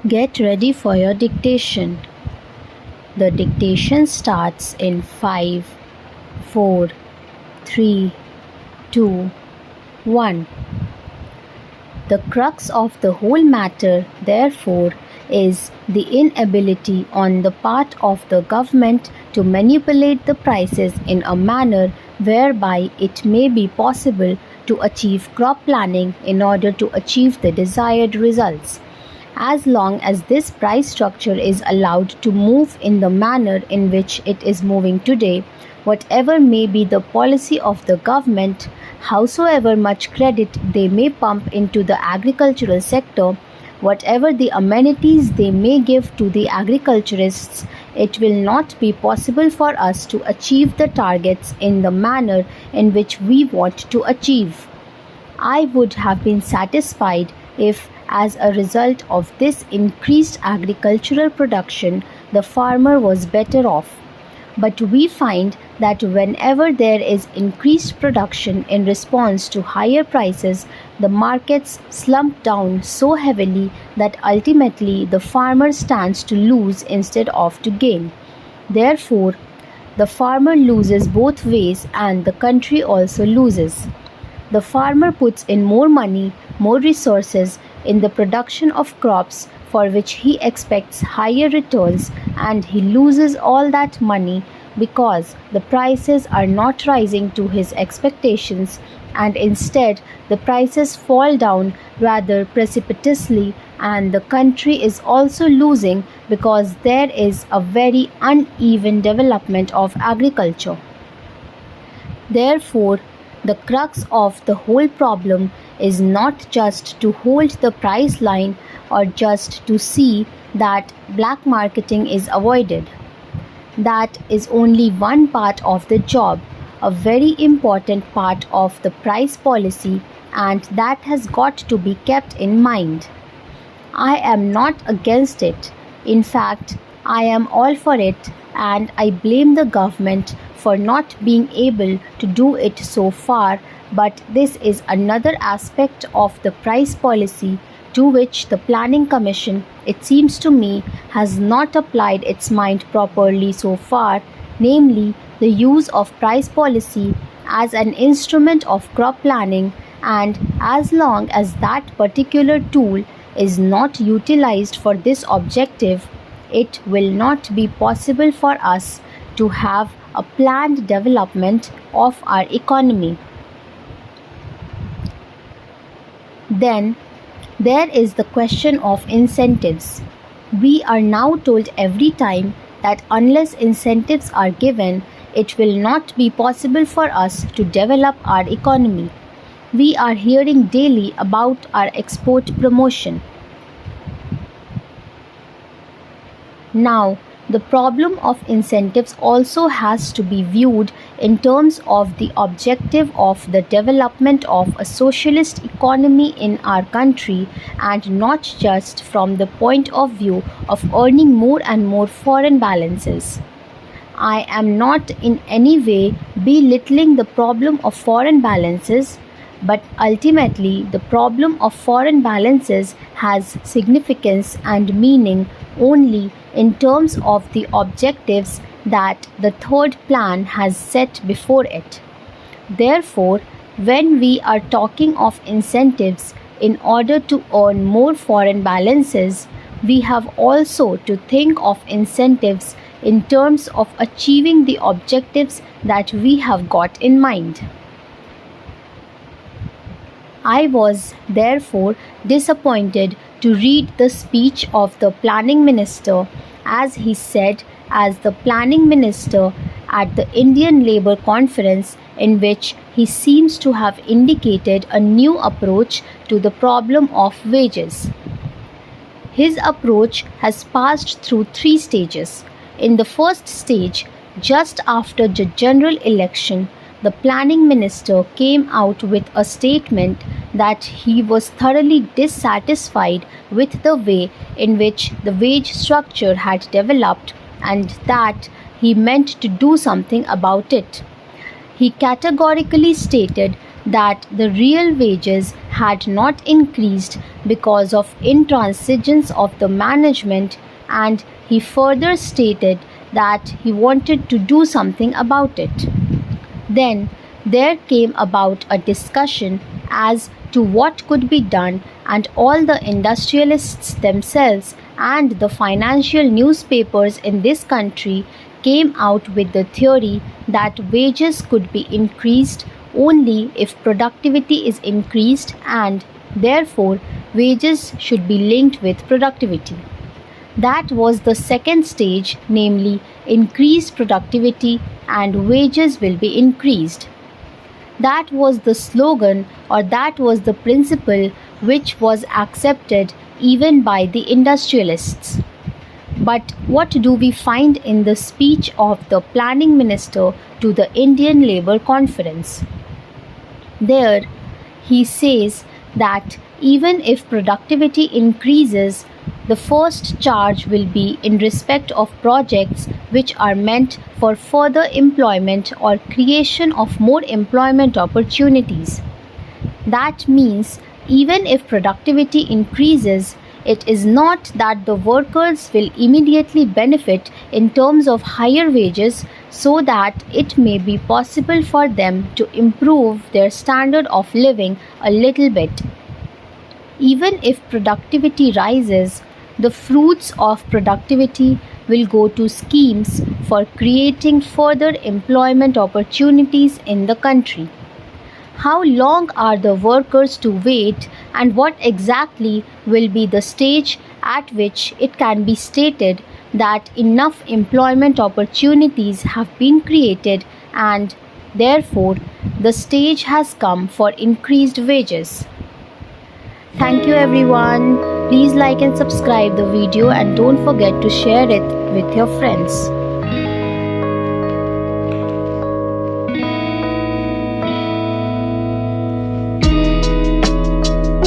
Get ready for your dictation. The dictation starts in 5, 4, 3, 2, 1. The crux of the whole matter, therefore, is the inability on the part of the government to manipulate the prices in a manner whereby it may be possible to achieve crop planning in order to achieve the desired results. As long as this price structure is allowed to move in the manner in which it is moving today, whatever may be the policy of the government, howsoever much credit they may pump into the agricultural sector, whatever the amenities they may give to the agriculturists, it will not be possible for us to achieve the targets in the manner in which we want to achieve. I would have been satisfied if, as a result of this increased agricultural production, the farmer was better off. But we find that whenever there is increased production in response to higher prices, the markets slump down so heavily that ultimately the farmer stands to lose instead of to gain. Therefore, the farmer loses both ways and the country also loses. The farmer puts in more money, more resources in the production of crops for which he expects higher returns, and he loses all that money because the prices are not rising to his expectations, and instead the prices fall down rather precipitously, and the country is also losing because there is a very uneven development of agriculture. Therefore, the crux of the whole problem is not just to hold the price line or just to see that black marketing is avoided. That is only one part of the job, a very important part of the price policy, and that has got to be kept in mind. I am not against it. In fact, I am all for it, and I blame the government for not being able to do it so far, but this is another aspect of the price policy to which the Planning Commission, it seems to me, has not applied its mind properly so far, namely the use of price policy as an instrument of crop planning, and as long as that particular tool is not utilized for this objective, it will not be possible for us to have a planned development of our economy. Then, there is the question of incentives. We are now told every time that unless incentives are given, it will not be possible for us to develop our economy. We are hearing daily about our export promotion. Now, the problem of incentives also has to be viewed in terms of the objective of the development of a socialist economy in our country, and not just from the point of view of earning more and more foreign balances. I am not in any way belittling the problem of foreign balances, but ultimately the problem of foreign balances has significance and meaning only in terms of the objectives that the third plan has set before it. Therefore, when we are talking of incentives in order to earn more foreign balances, we have also to think of incentives in terms of achieving the objectives that we have got in mind. I was therefore disappointed to read the speech of the planning minister, as he said as the planning minister at the Indian Labour Conference, in which he seems to have indicated a new approach to the problem of wages. His approach has passed through 3 stages. In the first stage, just after the general election, the planning minister came out with a statement that he was thoroughly dissatisfied with the way in which the wage structure had developed, and that he meant to do something about it. He categorically stated that the real wages had not increased because of intransigence of the management, and he further stated that he wanted to do something about it. Then there came about a discussion as to what could be done, and all the industrialists themselves and the financial newspapers in this country came out with the theory that wages could be increased only if productivity is increased, and therefore wages should be linked with productivity. That was the second stage, namely increased productivity and wages will be increased. That was the slogan, or that was the principle which was accepted even by the industrialists. But what do we find in the speech of the planning minister to the Indian Labour Conference? There, he says that even if productivity increases, the first charge will be in respect of projects which are meant for further employment or creation of more employment opportunities. That means even if productivity increases, it is not that the workers will immediately benefit in terms of higher wages so that it may be possible for them to improve their standard of living a little bit. Even if productivity rises, the fruits of productivity will go to schemes for creating further employment opportunities in the country. How long are the workers to wait, and what exactly will be the stage at which it can be stated that enough employment opportunities have been created and therefore the stage has come for increased wages? Thank you everyone. Please like and subscribe the video and don't forget to share it with your friends.